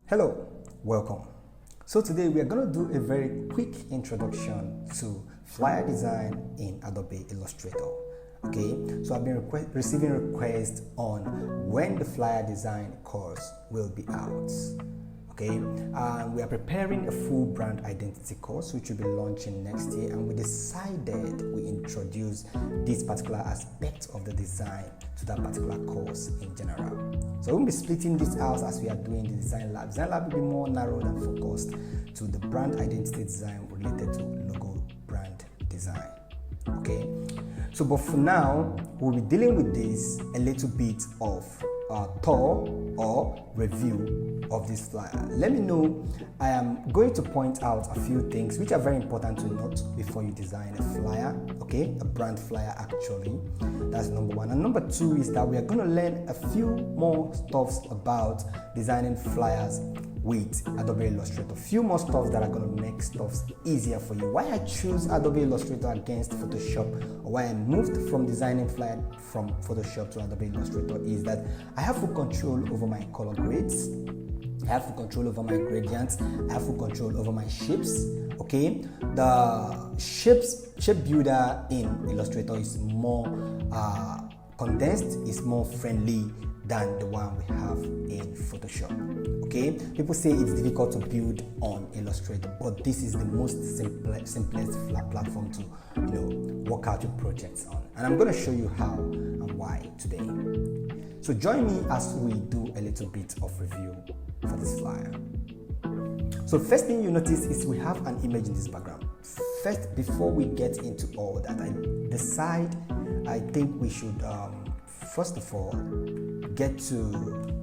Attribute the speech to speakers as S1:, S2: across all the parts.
S1: Hello, welcome. So today we are going to do a very quick introduction to flyer design in Adobe Illustrator. Okay, so I've been receiving requests on when the flyer design course will be out. Okay, we are preparing a full brand identity course which will be launching next year, and we decided we introduce this particular aspect of the design to that particular course in general. So we'll be splitting this out as we are doing the design lab. Design lab will be more narrowed and focused to the brand identity design related to logo brand design. Okay, so but for now we'll be dealing with this a little bit of tour or review of this flyer. Let me know. I am going to point out a few things which are very important to note before you design a flyer. Okay, a brand flyer actually. That's number one. And number two is that we are going to learn a few more stuffs about designing flyers with Adobe Illustrator. A few more stuff that are going to make stuff easier for you. Why I choose Adobe Illustrator against Photoshop, or why I moved from designing flyer from Photoshop to Adobe Illustrator, is that I have full control over my color grades, I have full control over my gradients, I have full control over my shapes. Okay, the shape builder in Illustrator is more condensed, is more friendly than the one we have in Photoshop. Okay, people say it's difficult to build on Illustrator, but this is the most simplest platform to work out your projects on, and I'm going to show you how and why today. So join me as we do a little bit of review for this flyer. So first thing you notice is we have an image in this background. First, before we get into all that, I think we should first of all get to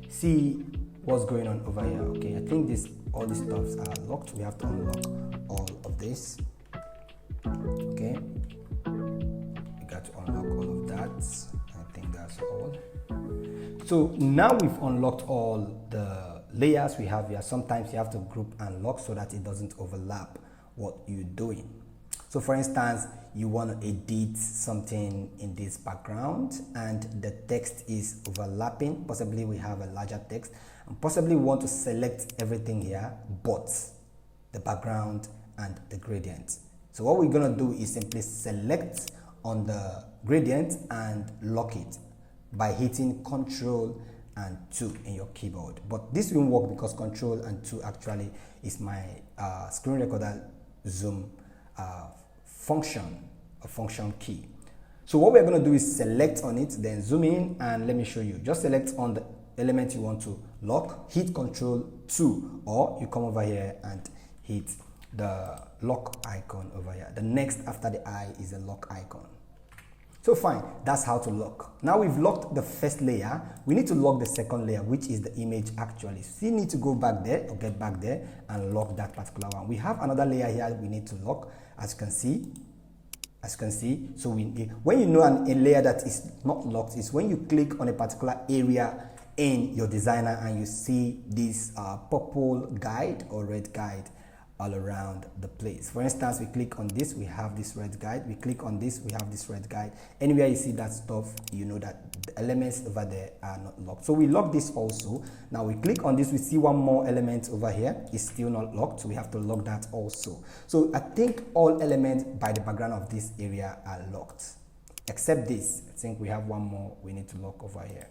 S1: see what's going on over here. Okay, I think all these stuffs are locked. We have to unlock all of this. Okay, we got to unlock all of that. I think that's all. So now we've unlocked all the layers we have here. Sometimes you have to group and lock so that it doesn't overlap what you're doing. So for instance, you want to edit something in this background and the text is overlapping. Possibly we have a larger text, and possibly we want to select everything here but the background and the gradient. So what we're going to do is simply select on the gradient and lock it by hitting Ctrl and 2 in your keyboard. But this won't work because Ctrl and 2 actually is my screen recorder zoom function key. So what we're going to do is select on it, then zoom in, and let me show you. Just select on the element you want to lock, hit Ctrl 2, or you come over here and hit the lock icon over here. The next after the I is a lock icon. So fine, that's how to lock. Now we've locked the first layer, we need to lock the second layer, which is the image actually. So you need to go back there or get back there and lock that particular one. We have another layer here we need to lock, as you can see. So when you know a layer that is not locked is when you click on a particular area in your designer and you see this purple guide or red guide all around the place. For instance, we click on this, we have this red guide. We click on this, we have this red guide. Anywhere you see that stuff, you know that the elements over there are not locked. So we lock this also. Now we click on this, we see one more element over here. It's still not locked, so we have to lock that also. So I think all elements by the background of this area are locked, except this. I think we have one more we need to lock over here.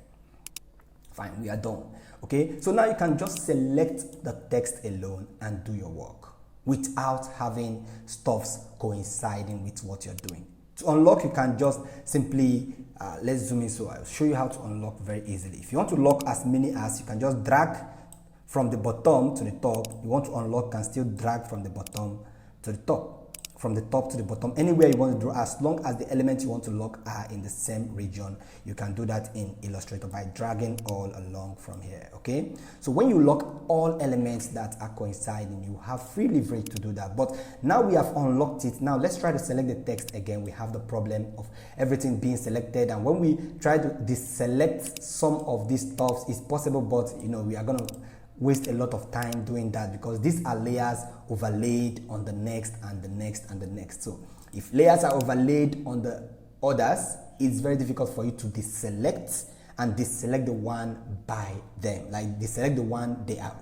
S1: Fine, we are done. Okay, so now you can just select the text alone and do your work without having stuffs coinciding with what you're doing. To unlock, you can just simply, let's zoom in so I'll show you how to unlock very easily. If you want to lock as many as, you can just drag from the bottom to the top. You want to unlock, can still drag from the bottom to the top. From the top to the bottom, anywhere you want to draw, as long as the elements you want to lock are in the same region. You can do that in Illustrator by dragging all along from here. Okay, so when you lock all elements that are coinciding, you have free leverage to do that. But now we have unlocked it. Now let's try to select the text again. We have the problem of everything being selected, and when we try to deselect some of these stuffs, it's possible, but we are going to waste a lot of time doing that because these are layers overlaid on the next and the next and the next. So if layers are overlaid on the others, it's very difficult for you to deselect and deselect the one by them, like deselect the one they are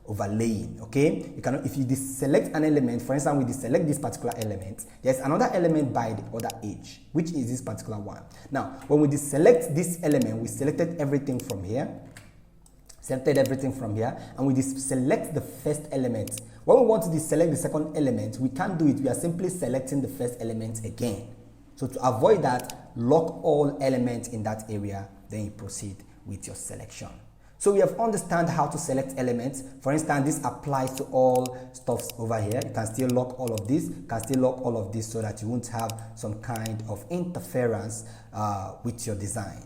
S1: overlaying. Okay, you cannot, if you deselect an element, for instance, we deselect this particular element, there's another element by the other edge, which is this particular one. Now, when we deselect this element, we selected everything from here, and we deselect the first element. When we want to deselect the second element, we can't do it. We are simply selecting the first element again. So to avoid that, lock all elements in that area, then you proceed with your selection. So we have understand how to select elements. For instance, this applies to all stuffs over here. You can still lock all of this, so that you won't have some kind of interference with your design.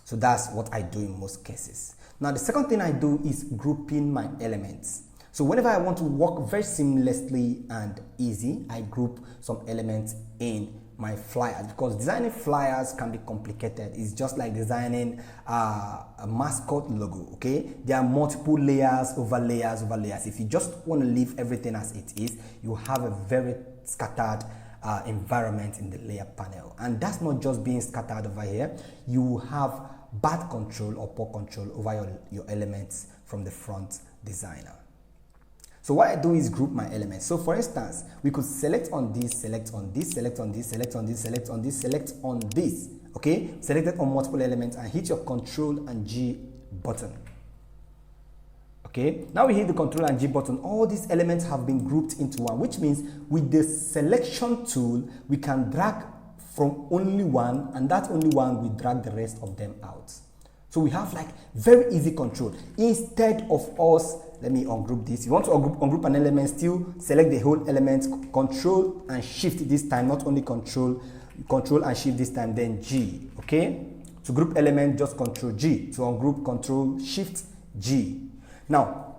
S1: So that's what I do in most cases. Now, the second thing I do is grouping my elements. So whenever I want to work very seamlessly and easy, I group some elements in my flyers, because designing flyers can be complicated. It's just like designing a mascot logo. Okay, there are multiple layers over layers over layers. If you just want to leave everything as it is, you have a very scattered environment in the layer panel, and that's not just being scattered over here. You have bad control or poor control over your elements from the front designer. So what I do is group my elements. So for instance, we could select on this, select on this, select on this, select on this, select on this, select on this. Okay, selected on multiple elements, and hit your Control and G button. Okay, now we hit the Control and G button. All these elements have been grouped into one, which means with the selection tool, we can drag from only one, and that only one we drag the rest of them out. So we have like very easy control. Instead of us, let me ungroup this. You want to ungroup an element, still select the whole element, Control and Shift this time, not only Control and Shift this time, then G. Okay, to group element, just Control G. To ungroup, Control Shift G. Now,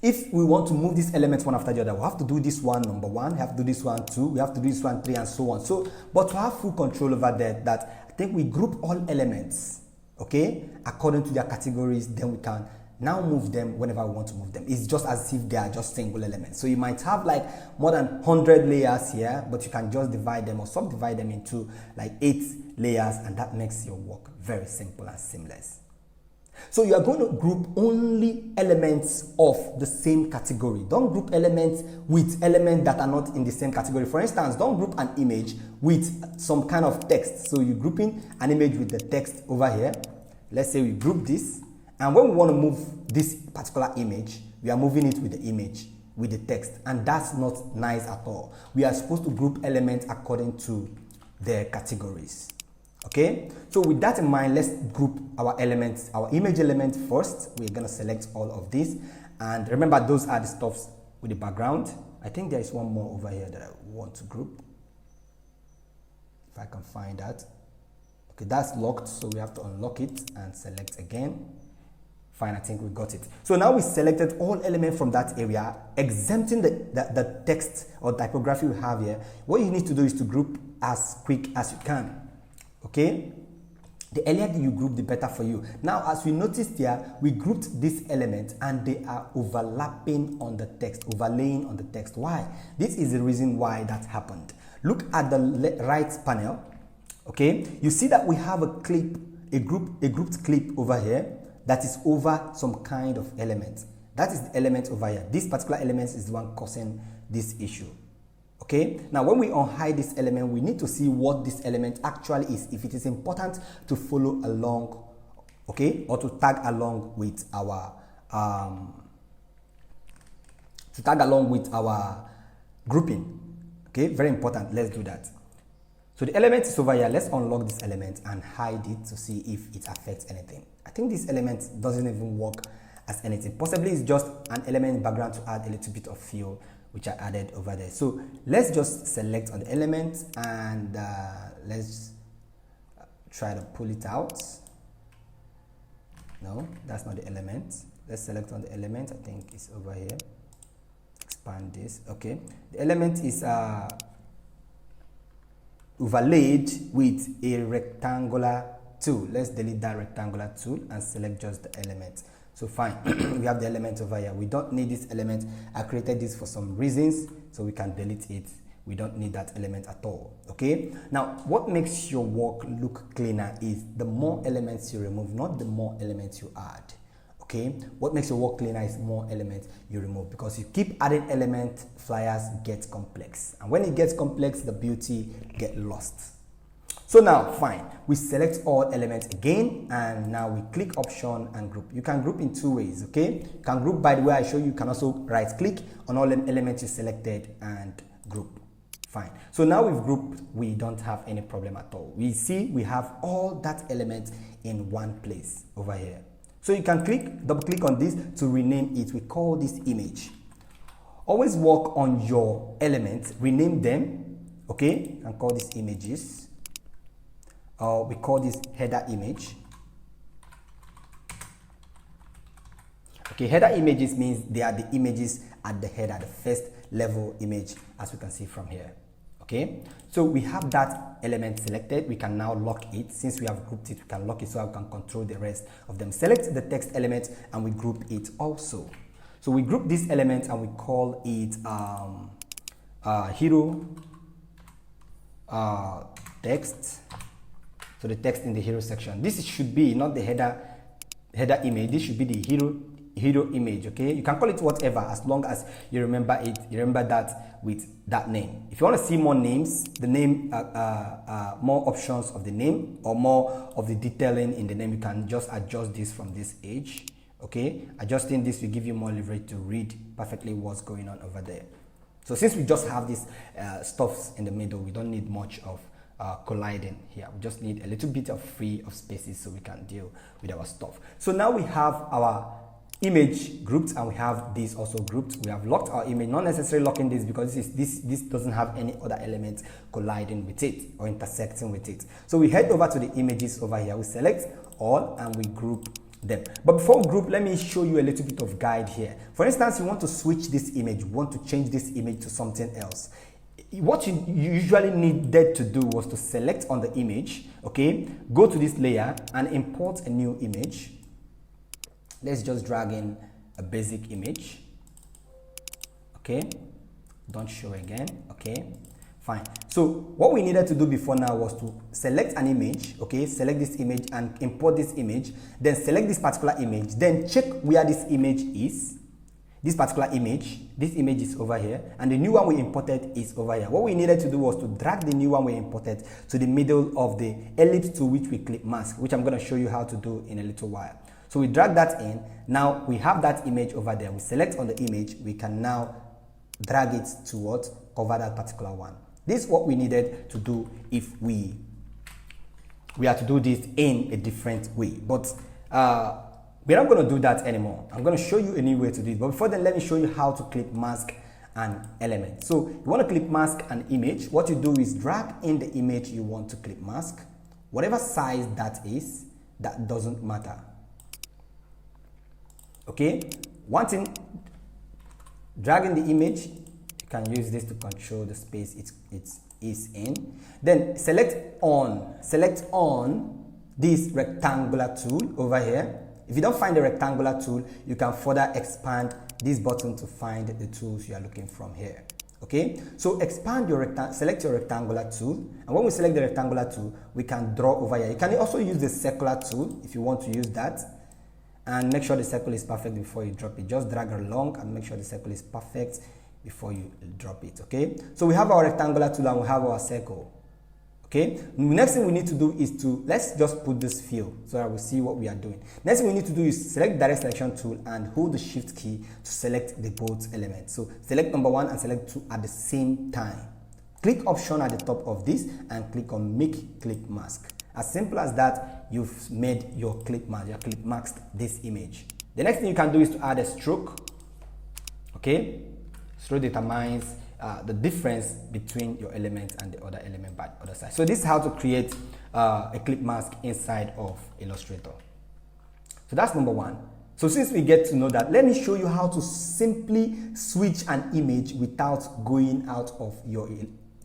S1: if we want to move these elements one after the other, we have to do this one number 1, we have to do this one 2, we have to do this one 3, and so on. So, but to have full control over that, I think we group all elements, okay, according to their categories, then we can now move them whenever we want to move them. It's just as if they are just single elements. So you might have like more than 100 layers here, but you can just divide them or subdivide them into like 8 layers, and that makes your work very simple and seamless. So you are going to group only elements of the same category. Don't group elements with elements that are not in the same category. For instance, don't group an image with some kind of text. So you're grouping an image with the text over here. Let's say we group this, and when we want to move this particular image, we are moving it with the image, with the text, and that's not nice at all. We are supposed to group elements according to their categories. Okay, so with that in mind, let's group our elements, our image element first. We're going to select all of these, and remember, those are the stuffs with the background. I think there is one more over here that I want to group, if I can find that. Okay, that's locked, so we have to unlock it and select again. Fine, I think we got it. So now we selected all elements from that area, exempting the text or typography we have here. What you need to do is to group as quick as you can. Okay, the earlier you group, the better for you. Now, as we noticed here, we grouped this element and they are overlapping on the text, overlaying on the text. Why? This is the reason why that happened. Look at the right panel. Okay, you see that we have a clip, a grouped clip over here that is over some kind of element. That is the element over here. This particular element is the one causing this issue. Okay, now when we unhide this element, we need to see what this element actually is, if it is important to follow along, okay, or to tag along with our grouping. Okay, very important. Let's do that. So the element is over here. Let's unlock this element and hide it to see if it affects anything. I think this element doesn't even work as anything. Possibly it's just an element background to add a little bit of feel, which I added over there. So let's just select on the element and let's try to pull it out. No, that's not the element. Let's select on the element. I think it's over here. Expand this. Okay, the element is overlaid with a rectangular tool. Let's delete that rectangular tool and select just the element. So fine, we have the element over here. We don't need this element. I created this for some reasons, so we can delete it We don't need that element at all. Okay, now what makes your work look cleaner is the more elements you remove, not the more elements you add. Okay, what makes your work cleaner is more elements you remove, because you keep adding elements, flyers get complex, and when it gets complex, the beauty get lost. So now, fine, we select all elements again, and now we click option and group. You can group in two ways. Okay, you can group by the way I show you. You can also right click on all elements you selected and group. Fine. So now we've grouped, we don't have any problem at all. We see we have all that element in one place over here. So you can double click on this to rename it. We call this image. Always work on your elements, rename them. Okay, and call these images. We call this header image. Okay, header images means they are the images at the header, the first level image, as we can see from here. Okay, so we have that element selected. We can now lock it. Since we have grouped it, we can lock it so I can control the rest of them. Select the text element and we group it also. So we group this element and we call it hero text. So the text in the hero section. This should be not the header image. This should be the hero image. Okay, you can call it whatever as long as you remember it. You remember that with that name. If you want to see more names, the name, more options of the name or more of the detailing in the name, you can just adjust this from this edge. Okay, adjusting this will give you more leverage to read perfectly what's going on over there. So since we just have these stuffs in the middle, we don't need much of colliding here. We just need a little bit of free of spaces so we can deal with our stuff. So now we have our image grouped and we have this also grouped. We have locked our image, not necessarily locking this because this doesn't have any other elements colliding with it or intersecting with it. So we head over to the images over here. We select all and we group them. But before we group, let me show you a little bit of guide here. For instance, you want to switch this image, you want to change this image to something else. What you usually needed to do was to select on the image, okay, go to this layer and import a new image. Let's just drag in a basic image. Okay, don't show again. Okay, fine. So what we needed to do before now was to select an image. Okay, select this image and import this image, then select this particular image, then check where this image is. This particular image, this image is over here, and the new one we imported is over here. What we needed to do was to drag the new one we imported to the middle of the ellipse to which we click mask, which I'm going to show you how to do in a little while. So we drag that in. Now we have that image over there. We select on the image. We can now drag it to what? Cover that particular one. This is what we needed to do if we are to do this in a different way. But we're not going to do that anymore. I'm going to show you a new way to do it. But before then, let me show you how to clip mask an element. So you want to clip mask an image. What you do is drag in the image you want to clip mask. Whatever size that is, that doesn't matter. Okay, one thing, drag in the image. You can use this to control the space it is in. Then select on this rectangular tool over here. If you don't find the rectangular tool, you can further expand this button to find the tools you are looking from here. Okay, so expand your select your rectangular tool, and when we select the rectangular tool, we can draw over here. You can also use the circular tool if you want to use that, and make sure the circle is perfect before you drop it. Just drag along and make sure the circle is perfect before you drop it. Okay, so we have our rectangular tool and we have our circle. Okay, the next thing we need to do is let's just put this fill so that we see what we are doing. Next thing we need to do is select direct selection tool and hold the shift key to select the both elements. So select number 1 and select 2 at the same time. Click option at the top of this and click on make clip mask. As simple as that, you've made your clip mask. You clip masked this image. The next thing you can do is to add a stroke. Okay, stroke determines the difference between your element and the other element by the other side. So this is how to create a clip mask inside of Illustrator. So that's number 1. So since we get to know that, let me show you how to simply switch an image without going out of your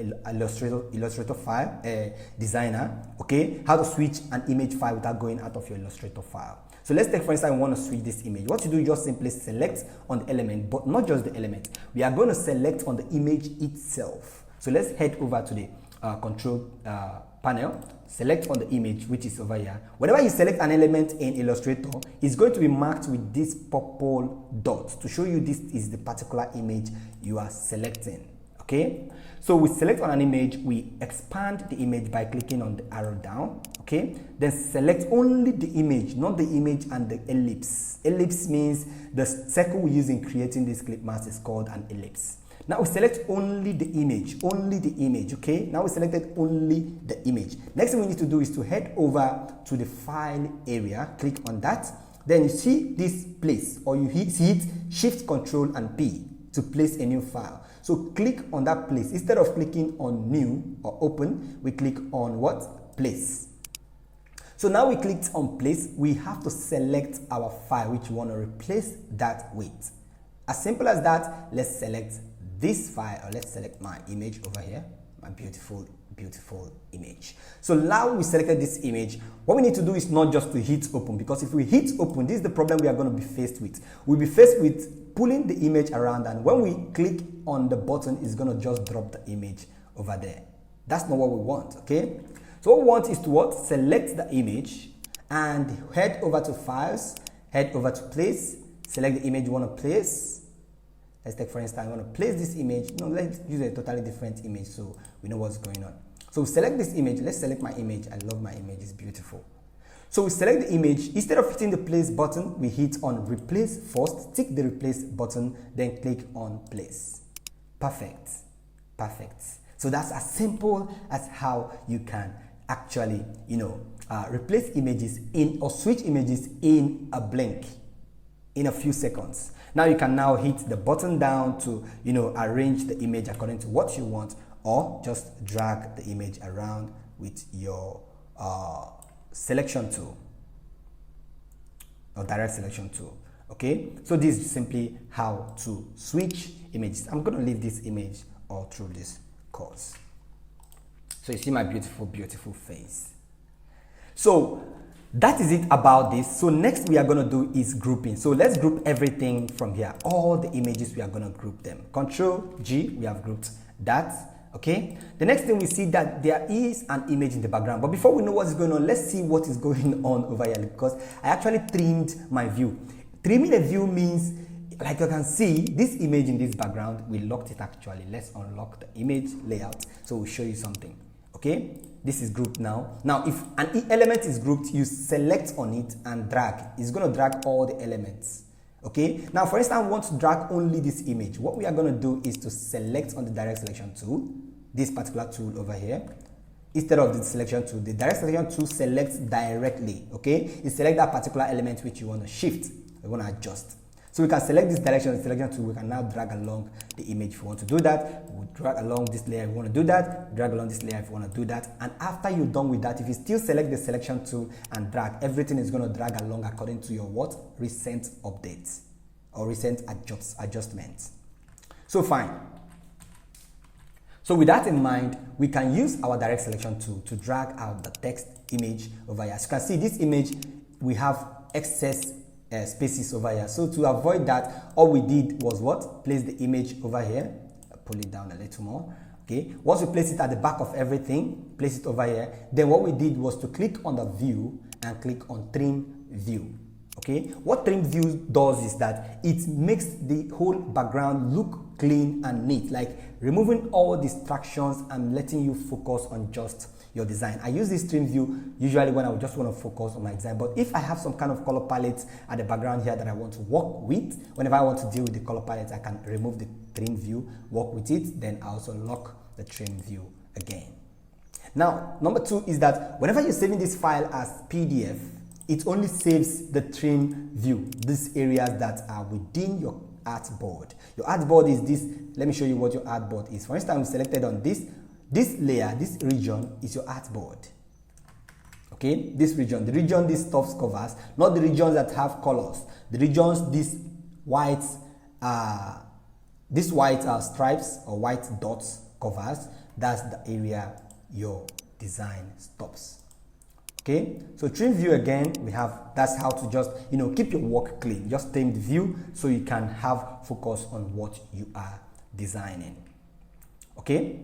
S1: Illustrator file, designer. Okay, how to switch an image file without going out of your Illustrator file. So let's take, for instance, I want to switch this image. What you do, just simply select on the element, but not just the element. We are going to select on the image itself. So let's head over to the control panel, select on the image, which is over here. Whenever you select an element in Illustrator, it's going to be marked with this purple dot to show you this is the particular image you are selecting. Okay, so we select on an image, we expand the image by clicking on the arrow down. Okay, then select only the image, not the image and the ellipse. Ellipse means the circle we use in creating this clip mask is called an ellipse. Now we select only the image, okay? Now we selected only the image. Next thing we need to do is to head over to the file area, click on that. Then you see this place, or you hit Shift, Control, and P to place a new file. So click on that place. Instead of clicking on new or open, we click on what? Place. So now we clicked on place, we have to select our file which we want to replace that with. As simple as that, let's select this file, or let's select my image over here, my beautiful image. So now we selected this image. What we need to do is not just to hit open, because if we hit open, this is the problem we are going to be faced with. We'll be faced with pulling the image around, and when we click on the button, it's going to just drop the image over there. That's not what we want, okay? So what we want is to what? Select the image and head over to files, head over to place, select the image you want to place. Let's take, for instance, I want to place this image. No, let's use a totally different image so we know what's going on. So we select this image. Let's select my image. I love my image. It's beautiful. So we select the image. Instead of hitting the place button, we hit on replace first. Tick the replace button, then click on place. Perfect. Perfect. So that's as simple as how you can actually, replace images or switch images in a blink, in a few seconds. Now you can now hit the button down to, arrange the image according to what you want, or just drag the image around with your selection tool or direct selection tool. Okay, so this is simply how to switch images. I'm going to leave this image all through this course. So you see my beautiful face. So that is it about this. So next we are going to do is grouping. So let's group everything from here. All the images, we are going to group them. Control G, we have grouped that. Okay, the next thing we see that there is an image in the background, but before we know what is going on, let's see what is going on over here, because I actually trimmed my view. Trimming a view means, like you can see, this image in this background, we locked it actually. Let's unlock the image layout so we'll show you something. Okay, this is grouped now. Now if an element is grouped, you select on it and drag. It's going to drag all the elements. Okay, now for instance, I want to drag only this image. What we are going to do is to select on the direct selection tool, this particular tool over here. Instead of the selection tool, the direct selection tool selects directly. Okay, you select that particular element which you want to shift, you want to adjust. So we can select this direction, the selection tool. We can now drag along the image if we want to do that. We'll drag along this layer if we want to do that. Drag along this layer if you want to do that. And after you're done with that, if you still select the selection tool and drag, everything is going to drag along according to your what? Recent updates or recent adjustments. So fine. So with that in mind, we can use our direct selection tool to drag out the text image over here. As you can see, this image, we have excess spaces over here. So to avoid that, all we did was what? Place the image over here. Pull it down a little more. Okay. Once we place it at the back of everything, place it over here. Then what we did was to click on the view and click on trim view. Okay. What trim view does is that it makes the whole background look clean and neat, like removing all distractions and letting you focus on just your design. I use this trim view usually when I just want to focus on my design, but if I have some kind of color palette at the background here that I want to work with, whenever I want to deal with the color palette, I can remove the trim view, work with it, then I also lock the trim view again. Now, number two is that whenever you're saving this file as PDF, it only saves the trim view, these areas that are within your artboard. Your artboard is this. Let me show you what your artboard is. For instance, I'm selected on this layer, this region is your artboard. Okay, this region, the region this stuff covers, not the regions that have colors. The regions these white stripes or white dots covers, that's the area your design stops. Okay, so trim view again, we have, that's how to just, keep your work clean. Just trim the view so you can have focus on what you are designing. Okay,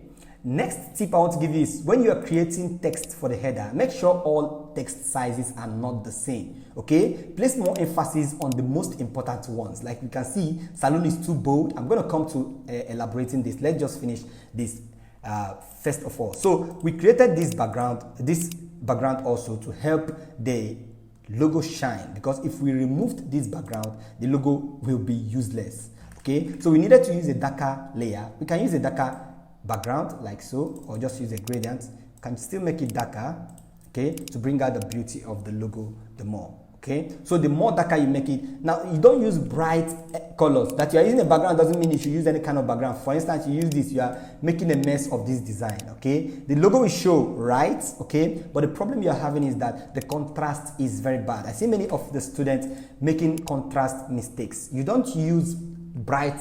S1: Next tip I want to give you is when you are creating text for the header, make sure all text sizes are not the same. Okay, place more emphasis on the most important ones. Like you can see, saloon is too bold. I'm going to come to elaborating this. Let's just finish this first of all. So we created this background also to help the logo shine, because if we removed this background, the logo will be useless. Okay, so we needed to use a darker layer. We can use a darker background like so, or just use a gradient. You can still make it darker, okay, to bring out the beauty of the logo the more. Okay, so the more darker you make it. Now you don't use bright colors. That you are using a background doesn't mean you should use any kind of background. For instance, you use this, you are making a mess of this design. Okay, the logo will show right, okay, but the problem you are having is that the contrast is very bad. I see many of the students making contrast mistakes. You don't use bright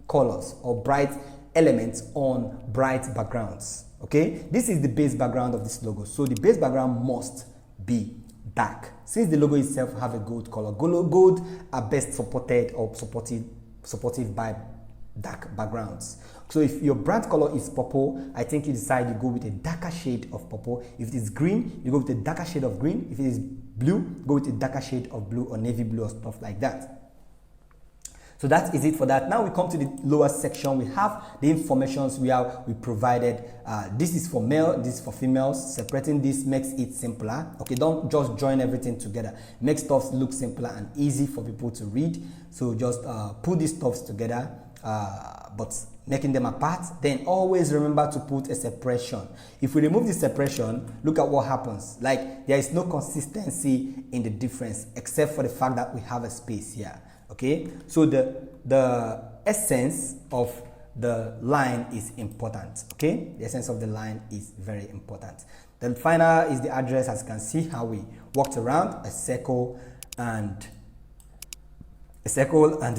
S1: colors or bright elements on bright backgrounds. Okay, this is the base background of this logo, so the base background must be dark. Since the logo itself have a gold color, gold are best supported or supportive by dark backgrounds. So if your brand color is purple, I think you decide you go with a darker shade of purple. If it is green, you go with a darker shade of green. If it is blue, go with a darker shade of blue or navy blue or stuff like that. So that is it for that. Now we come to the lower section. We have the informations we provided. This is for male, this is for females. Separating this makes it simpler. Okay, don't just join everything together. Make stuff look simpler and easy for people to read. So just put these stuffs together, but making them apart. Then always remember to put a separation. If we remove the separation, look at what happens. Like there is no consistency in the difference, except for the fact that we have a space here. Okay, so the essence of the line is important. Okay, the essence of the line is very important. The final is the address. As you can see how we walked around a circle and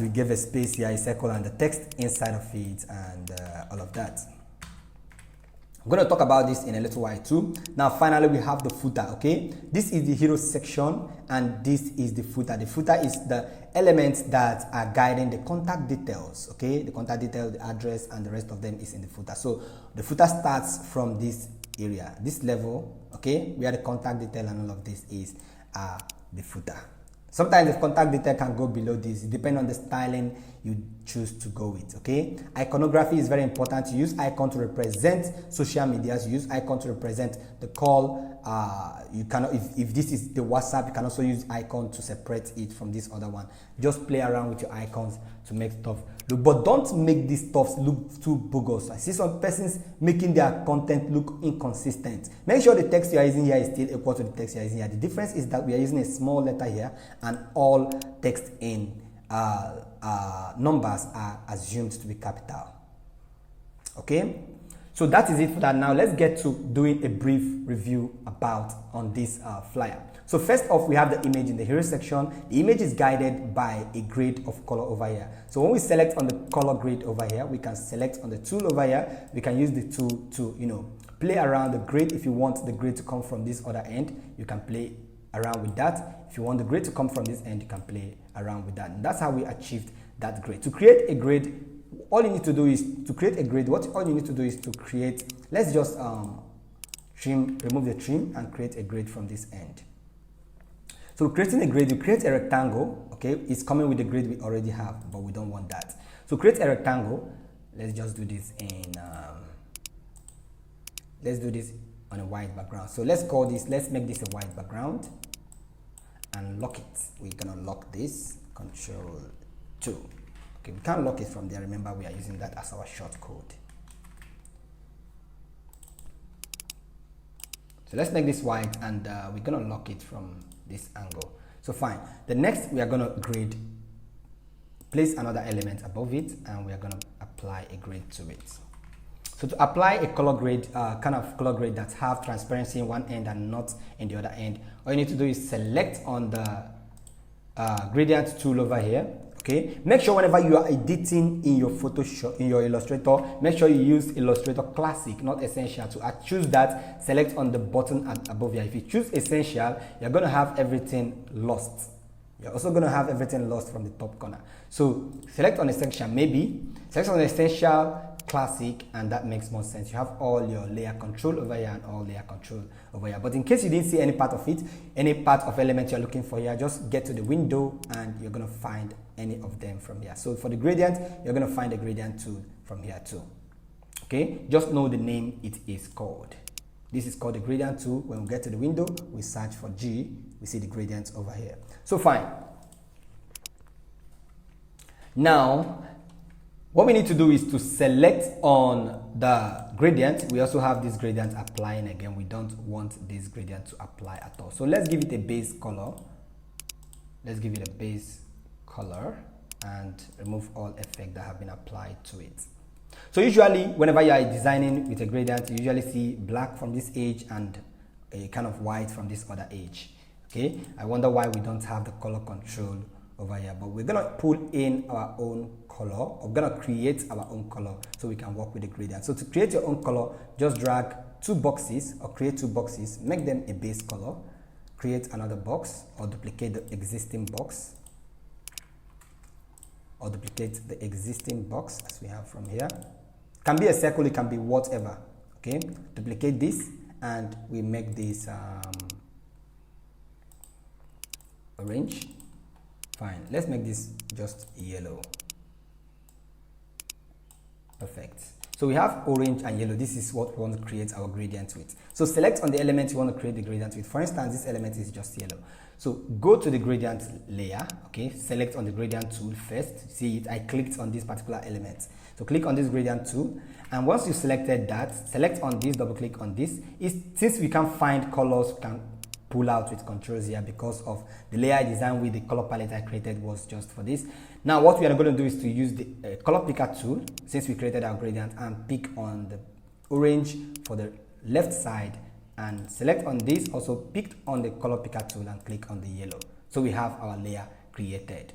S1: we gave a space here, a circle and the text inside of it, and all of that. I'm going to talk about this in a little while too. Now finally we have the footer. Okay, this is the hero section and this is the footer. The footer is the elements that are guiding the contact details. Okay, the contact detail, the address, and the rest of them is in the footer. So the footer starts from this area, this level, okay, where the contact detail and all of this is the footer. Sometimes the contact detail can go below this. It depends on the styling you choose to go with. Okay, iconography is very important. You use icon to represent social medias. You use icon to represent the call. You cannot, if this is the WhatsApp, you can also use icon to separate it from this other one. Just play around with your icons to make stuff look, but don't make these stuffs look too bogus. I see some persons making their content look inconsistent. Make sure the text you are using here is still equal to the text you are using here. The difference is that we are using a small letter here and all text in numbers are assumed to be capital. Okay, so that is it for that. Now let's get to doing a brief review on this flyer. So first off, we have the image in the hero section. The image is guided by a grade of color over here. So when we select on the color grade over here, we can select on the tool over here. We can use the tool to play around the grade. If you want the grade to come from this other end, you can play around with that. If you want the grade to come from this end, you can play around with that. And that's how we achieved that grade. To create a grade, all you need to do is to create a grade. All you need to do is to create, let's just remove the trim and create a grade from this end. So creating a grade, you create a rectangle. Okay, it's coming with the grade we already have, but we don't want that. So create a rectangle. Let's just do this on a white background. So let's make this a white background and lock it. We're gonna lock this, Control 2. Okay, we can't lock it from there. Remember, we are using that as our short code. So let's make this white and we're gonna lock it from this angle. So fine. The next, we are gonna place another element above it and we are gonna apply a grade to it. So to apply a color grade, kind of color grade that have transparency in one end and not in the other end, all you need to do is select on the gradient tool over here. Okay, make sure whenever you are editing in your Photoshop, in your Illustrator, make sure you use Illustrator Classic, not Essential. To choose that, select on the button above here. If you choose Essential, you're going to have everything lost. You're also going to have everything lost from the top corner. So select on Essential, maybe. Select on Essential, classic, and that makes more sense. You have all your layer control over here and all layer control over here. But in case you didn't see any part of it, any part of element you're looking for here, just get to the window and you're going to find any of them from here. So for the gradient, you're going to find the gradient tool from here too. Okay, just know the name it is called. This is called the gradient tool. When we get to the window, we search for G, we see the gradients over here. So fine. Now, what we need to do is to select on the gradient. We also have this gradient applying again. We don't want this gradient to apply at all. So let's give it a base color. Let's give it a base color and remove all effects that have been applied to it. So usually, whenever you are designing with a gradient, you usually see black from this edge and a kind of white from this other edge. Okay, I wonder why we don't have the color control over here, but we're gonna pull in our own color. We're gonna create our own color so we can work with the gradient. So to create your own color, just drag two boxes or create two boxes, make them a base color, create another box or duplicate the existing box, or duplicate the existing box as we have from here. Can be a circle, it can be whatever. Okay, duplicate this and we make this orange. Fine, let's make this just yellow. Perfect. So we have orange and yellow. This is what we want to create our gradient with. So select on the element you want to create the gradient with. For instance, this element is just yellow. So go to the gradient layer, okay? Select on the gradient tool first. See it, I clicked on this particular element. So click on this gradient tool, and once you selected that, select on this, double click on this. Since we can't find colors, we can pull out with controls here because of the layer I designed with the color palette I created was just for this. Now what we are going to do is to use the color picker tool, since we created our gradient, and pick on the orange for the left side and select on this, also pick on the color picker tool and click on the yellow. So we have our layer created.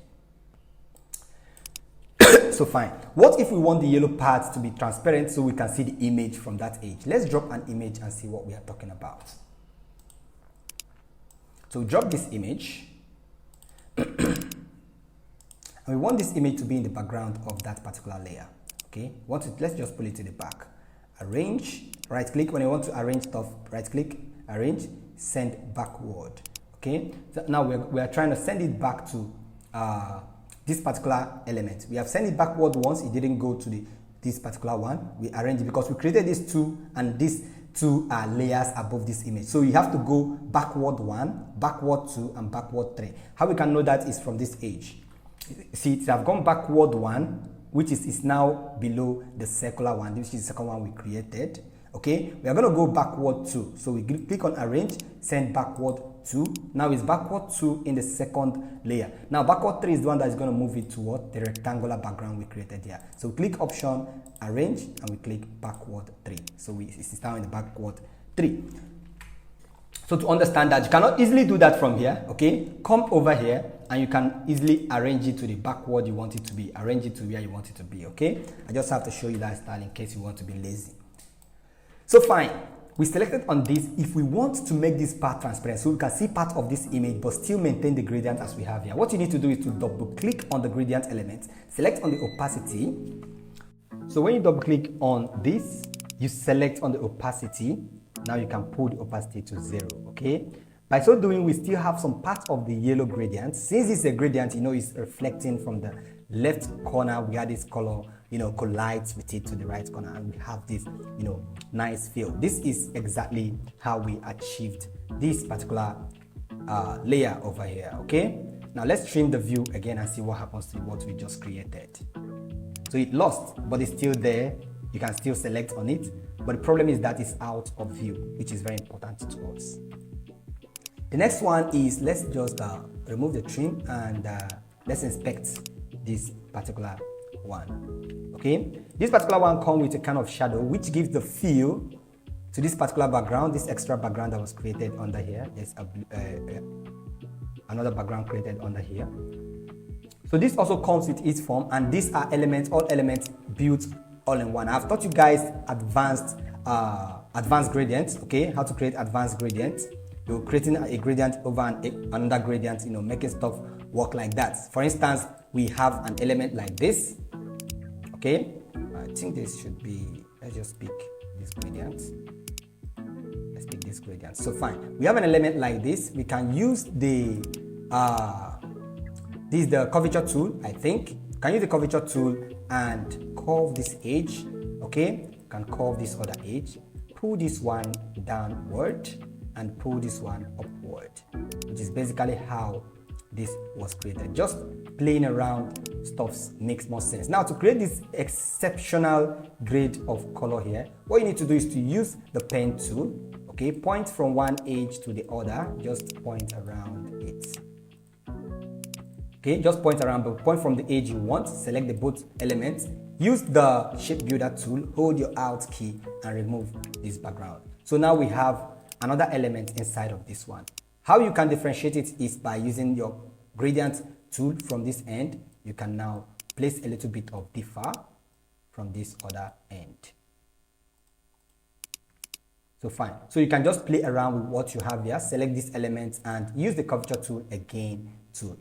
S1: So fine. What if we want the yellow part to be transparent so we can see the image from that edge? Let's drop an image and see what we are talking about. So drop this image and we want this image to be in the background of that particular layer. Okay, let's just pull it to the back. Arrange, right click. When you want to arrange stuff, right click, arrange, send backward. Okay, so now we are trying to send it back to this particular element. We have sent it backward once, it didn't go to this particular one. We arrange it because we created these two, and these two are layers above this image. So you have to go backward 1, backward 2, and backward 3. How we can know that is from this edge. See, it have gone backward 1, which is now below the circular one, which is the second one we created. Okay, we are going to go backward 2. So we click on arrange, send backward 2. Now it's backward 2 in the second layer. Now backward 3 is the one that is going to move it toward the rectangular background we created here. So click option, arrange, and we click backward 3. So it's now in the backward 3. So to understand that, you cannot easily do that from here. Okay, come over here and you can easily arrange it to the backward you want it to be. Arrange it to where you want it to be. Okay, I just have to show you that style in case you want to be lazy. So fine, we selected on this. If we want to make this part transparent so we can see part of this image but still maintain the gradient as we have here, what you need to do is to double click on the gradient element, select on the opacity. So when you double click on this, you select on the opacity. Now you can pull the opacity to 0, okay? By so doing, we still have some part of the yellow gradient. Since it's a gradient, you know, it's reflecting from the left corner where this color, you know, collides with it to the right corner, and we have this, you know, nice feel. This is exactly how we achieved this particular layer over here. Okay, now let's trim the view again and see what happens to what we just created. So it lost, but it's still there. You can still select on it, but the problem is that it's out of view, which is very important to us. The next one is, let's just remove the trim and let's inspect this particular one. Okay, this particular one comes with a kind of shadow which gives the feel to this particular background, this extra background that was created under here. There's another background created under here. So this also comes with its form, and these are elements, all elements built all in one. I've taught you guys advanced gradients, okay, how to create advanced gradients. You're creating a gradient over another gradient, you know, making stuff work like that. For instance, we have an element like this, okay, I think this should be, let's just pick this gradient. Let's pick this gradient. So fine, we have an element like this. We can use the this is the curvature tool, I think. Can use the curvature tool and curve this edge. Okay, you can curve this other edge, pull this one downward and pull this one upward, which is basically how this was created. Just playing around stuff makes more sense. Now, to create this exceptional grade of color here, what you need to do is to use the pen tool. Okay, point from one edge to the other, just point around it. Okay, just point around, but point from the edge you want, select the both elements, use the shape builder tool, hold your Alt key and remove this background. So now we have another element inside of this one. How you can differentiate it is by using your gradient tool from this end. You can now place a little bit of differ from this other end. So fine. So you can just play around with what you have here, select these elements and use the curvature tool again to,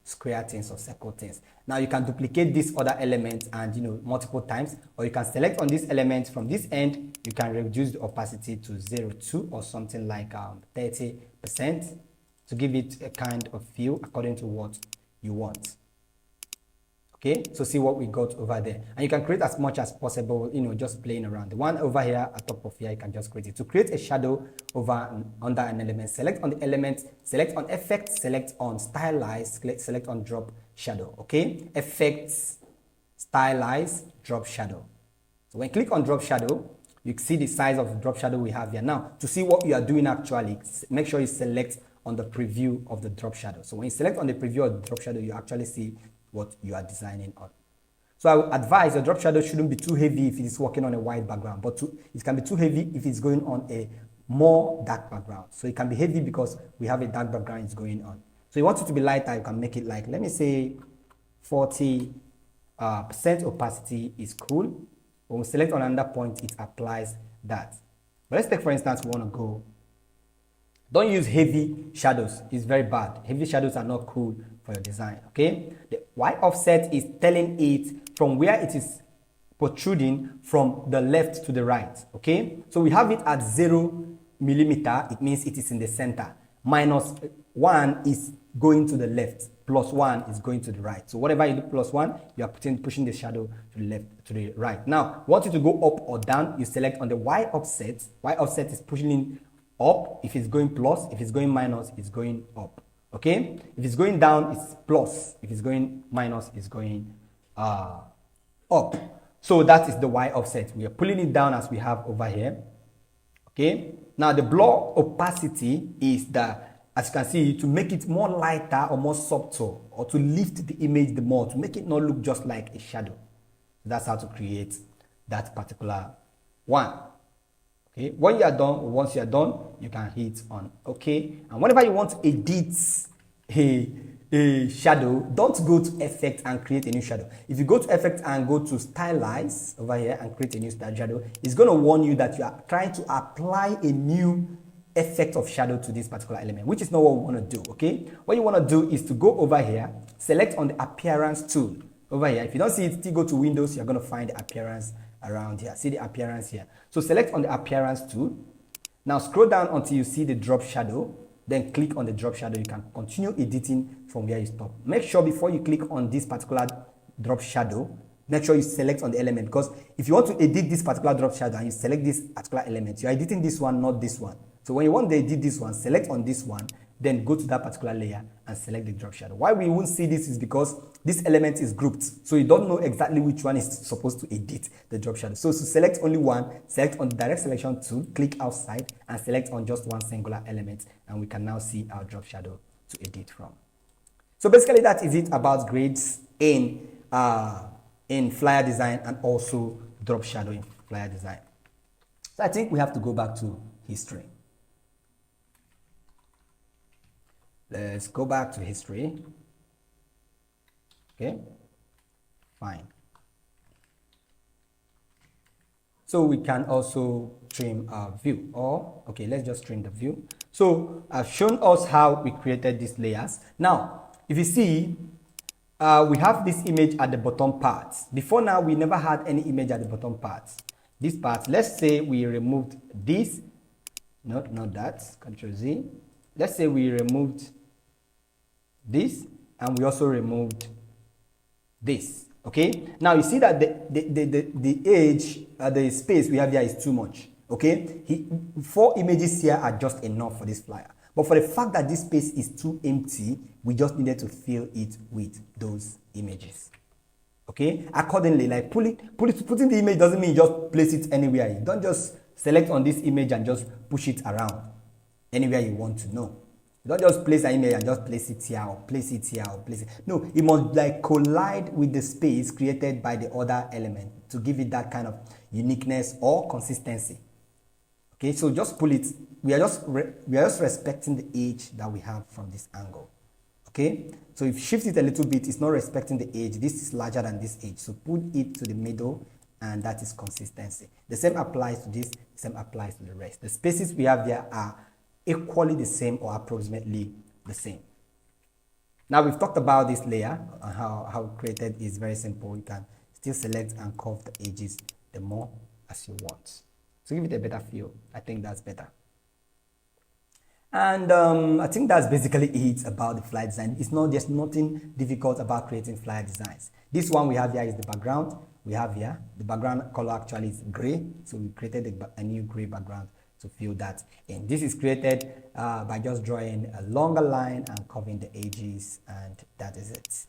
S1: square things or circle things. Now you can duplicate this other element and multiple times, or you can select on this element from this end. You can reduce the opacity to 0.2 or something like 30% to give it a kind of feel according to what you want. Okay, so see what we got over there, and you can create as much as possible, just playing around. The one over here at top of here, you can just create it. To create a shadow under an element, select on the element, select on effects, select on stylize, select on drop shadow. Okay, effects, stylize, drop shadow. So when you click on drop shadow, you see the size of the drop shadow we have here. Now, to see what you are doing actually, make sure you select on the preview of the drop shadow. So when you select on the preview of the drop shadow, you actually see what you are designing on. So I would advise your drop shadow shouldn't be too heavy if it is working on a white background, but it can be too heavy if it's going on a more dark background. So it can be heavy because we have a dark background is going on. So you want it to be lighter, you can make it like, let me say 40% opacity is cool. When we select on another point, it applies that. But let's take, for instance, we want to go. Don't use heavy shadows. It's very bad. Heavy shadows are not cool for your design. Okay. The Y offset is telling it from where it is protruding from the left to the right. Okay. So we have it at 0 millimeter. It means it is in the center. -1 is going to the left. +1 is going to the right. So whatever you do +1, you are pushing the shadow to the left, to the right. Now, want you to go up or down, you select on the Y offset. Y offset is pushing in up. If it's going plus, if it's going minus, it's going up. Okay, if it's going down, it's plus. If it's going minus, it's going up. So that is the Y offset. We are pulling it down as we have over here. Okay, now the blur opacity is as you can see, to make it more lighter or more subtle, or to lift the image the more, to make it not look just like a shadow. That's how to create that particular one. Okay, when you are done, once you are done, you can hit on OK. And whenever you want to edit a shadow, don't go to effect and create a new shadow. If you go to effect and go to stylize over here and create a new shadow, it's going to warn you that you are trying to apply a new effect of shadow to this particular element, which is not what we want to do. Okay, what you want to do is to go over here, select on the appearance tool over here. If you don't see it, still go to Windows. You're going to find the appearance around here. See the appearance here. So select on the appearance tool. Now scroll down until you see the drop shadow. Then click on the drop shadow. You can continue editing from where you stop. Make sure before you click on this particular drop shadow, make sure you select on the element, because if you want to edit this particular drop shadow and you select this particular element, you are editing this one, not this one. So when you want to edit this one, select on this one, then go to that particular layer and select the drop shadow. Why we won't see this is because this element is grouped. So you don't know exactly which one is supposed to edit the drop shadow. So to select only one, select on the direct selection tool, click outside and select on just one singular element. And we can now see our drop shadow to edit from. So basically that is it about grades in FLIER design and also drop shadow in FLIER design. So I think we have to go back to history. Let's go back to history. Okay, fine. So we can also trim our view, or okay, let's just trim the view. So I've shown us how we created these layers. Now, if you see, we have this image at the bottom part. Before now, we never had any image at the bottom part. This part, let's say we removed this, not that, Control Z. Let's say we removed this, and we also removed this. Okay, now you see that the edge, the space we have here is too much. Okay, 4 images here are just enough for this flyer. But for the fact that this space is too empty, we just needed to fill it with those images. Okay, accordingly, like putting the image doesn't mean you just place it anywhere. You don't just select on this image and just push it around anywhere you want to. No, you don't just place an image and just place it here or place it here or place it. No, it must like collide with the space created by the other element to give it that kind of uniqueness or consistency. Okay, so just pull it. We are just respecting the edge that we have from this angle. Okay, so if you shift it a little bit, it's not respecting the edge. This is larger than this edge, so put it to the middle, and that is consistency. The same applies to this, the same applies to the rest. The spaces we have there are equally the same or approximately the same. Now we've talked about this layer and how created is very simple. You can still select and curve the edges the more as you want. So give it a better feel. I think that's better. And I think that's basically it about the flyer design. There's nothing difficult about creating flyer designs. This one we have here is the background. We have here, the background color actually is gray. So we created a new gray background to fill that in. This is created by just drawing a longer line and covering the edges, and that is it.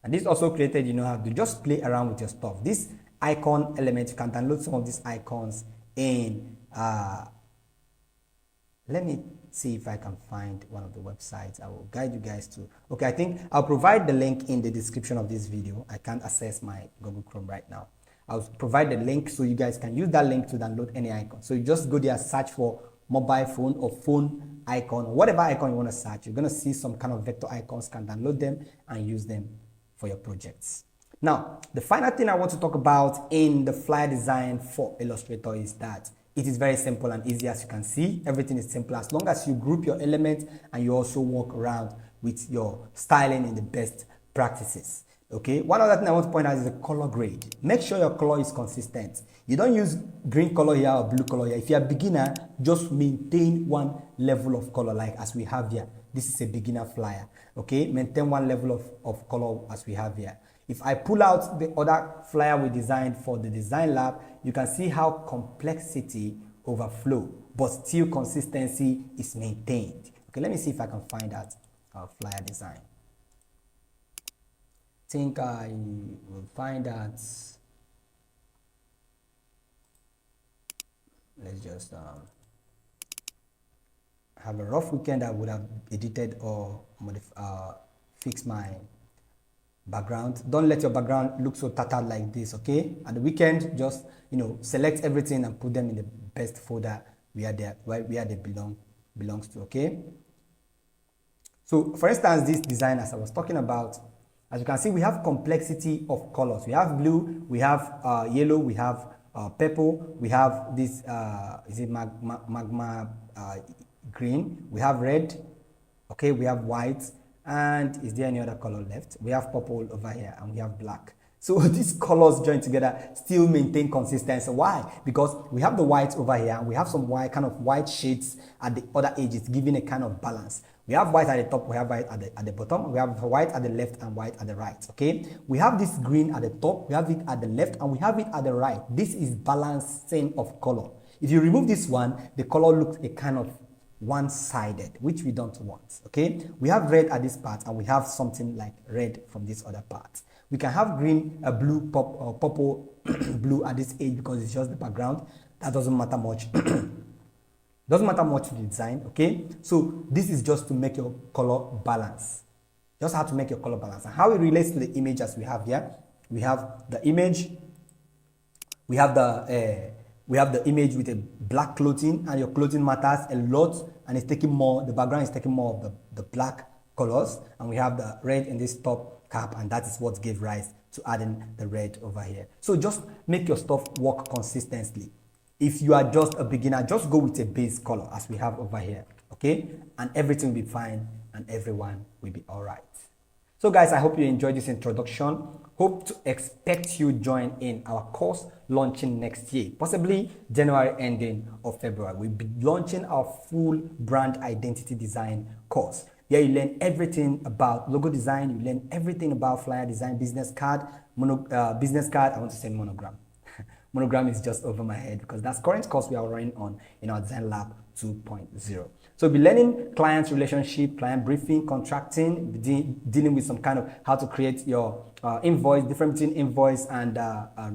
S1: And this also created, you know how to just play around with your stuff. This icon element, you can download some of these icons in let me see if I can find one of the websites. I will guide you guys to. Okay, I think I'll provide the link in the description of this video. I can't access my Google Chrome right now. I'll provide the link so you guys can use that link to download any icon. So you just go there, search for mobile phone or phone icon, or whatever icon you want to search. You're going to see some kind of vector icons, can download them and use them for your projects. Now, the final thing I want to talk about in the flyer design for Illustrator is that it is very simple and easy. As you can see, everything is simple as long as you group your elements and you also work around with your styling in the best practices. Okay, one other thing I want to point out is the color grade. Make sure your color is consistent. You don't use green color here or blue color here. If you're a beginner, just maintain one level of color, like as we have here. This is a beginner flyer. Okay, maintain one level of color as we have here. If I pull out the other flyer we designed for the design lab, you can see how complexity overflow, but still consistency is maintained. Okay, let me see if I can find that flyer design. I think I will find that. Let's just have a rough weekend. I would have edited or fixed my background. Don't let your background look so tattered like this. Okay, at the weekend, just select everything and put them in the best folder where they belongs to. Okay, so for instance, this design, as I was talking about, as you can see, we have complexity of colors. We have blue, we have yellow, we have purple, we have this is it magma green, we have red, okay, we have white. And is there any other color left? We have purple over here and we have black. So these colors joined together still maintain consistency. Why? Because we have the white over here and we have some kind of white shades at the other edges, giving a kind of balance. We have white at the top, we have white at the bottom, we have white at the left and white at the right. Okay, we have this green at the top, we have it at the left and we have it at the right. This is balancing of color. If you remove this one, the color looks a kind of one-sided, which we don't want. Okay, we have red at this part and we have something like red from this other part. We can have green, blue, purple, blue at this edge because it's just the background. That doesn't matter much. Doesn't matter much to the design. Okay, so this is just to make your color balance. Just how to make your color balance and how it relates to the image as we have here. We have the image. We have the image with a black clothing, and your clothing matters a lot, and it's taking more. The background is taking more of the black colors, and we have the red in this top cap, and that is what gave rise to adding the red over here. So just make your stuff work consistently. If you are just a beginner, just go with a base color as we have over here, okay? And everything will be fine and everyone will be all right. So guys, I hope you enjoyed this introduction. Hope to expect you join in our course launching next year, possibly January ending of February. We'll be launching our full brand identity design course. Here you learn everything about logo design, you learn everything about flyer design, business card, I want to say monogram. Monogram is just over my head because that's current course we are running on in our Design Lab 2.0. So we'll be learning client relationship, client briefing, contracting, dealing with some kind of how to create your invoice, different between invoice and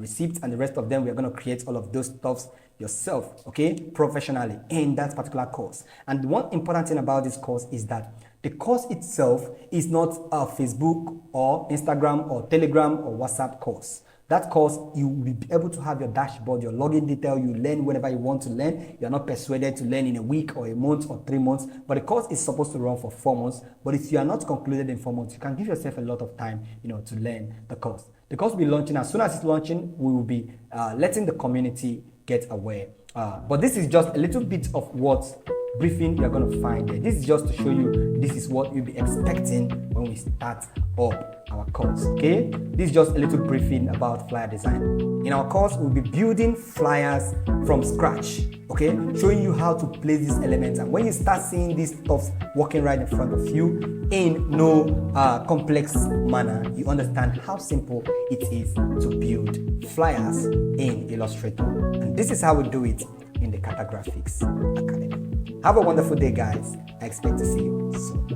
S1: receipt, and the rest of them. We're going to create all of those stuffs yourself, okay, professionally in that particular course. And one important thing about this course is that the course itself is not a Facebook or Instagram or Telegram or WhatsApp course. That course, you will be able to have your dashboard, your login detail, you learn whenever you want to learn. You're not persuaded to learn in a week or a month or 3 months, but the course is supposed to run for 4 months. But if you are not concluded in 4 months, you can give yourself a lot of time, to learn the course. The course will be launching. As soon as it's launching, we will be letting the community get aware. But this is just a little bit of what briefing you're going to find there. This is just to show you this is what you'll be expecting when we start up our course, okay? This is just a little briefing about flyer design. In our course, we'll be building flyers from scratch, okay? Showing you how to place these elements, and when you start seeing these stuff working right in front of you in no complex manner, you understand how simple it is to build flyers in Illustrator. And this is how we do it in the CaterGraphix Academy. Have a wonderful day, guys. I expect to see you soon.